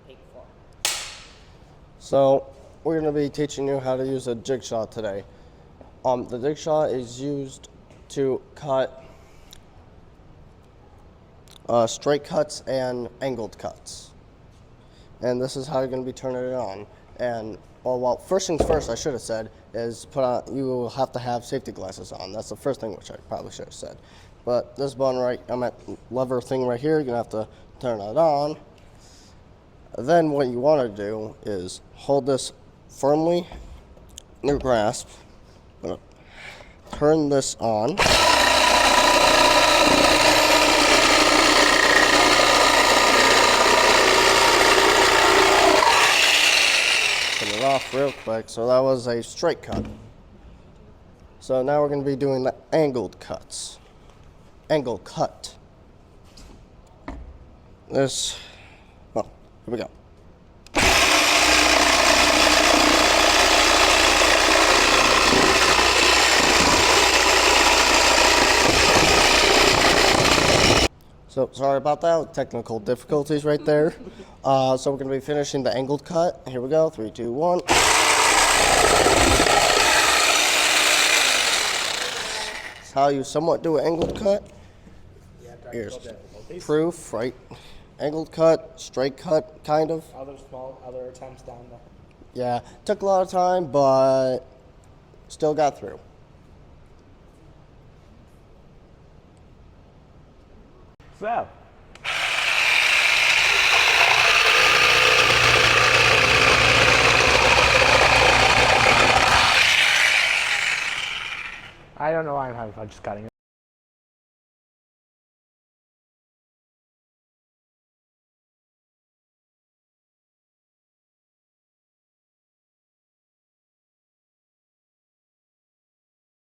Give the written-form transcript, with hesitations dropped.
take 4. So we're going to be teaching you how to use a jigsaw today. The jigsaw is used to cut straight cuts and angled cuts. And this is how you're going to be turning it on. And well, first things first, I should have said is you will have to have safety glasses on. That's the first thing, which I probably should have said. But this button lever thing right here, you're gonna have to turn it on. Then what you want to do is hold this firmly in your grasp. I'm gonna turn this on. Turn it off real quick. So that was a straight cut. So now we're going to be doing the angled cuts. Angle cut. Here we go. So sorry about that, technical difficulties right there. So we're going to be finishing the angled cut. Here we go, 3, 2, 1. That's how you somewhat do an angled cut. Here's proof, right? Angled cut, straight cut, kind of. Other attempts down there. Yeah, took a lot of time, but still got through. So, I don't know why I'm having fun just cutting it.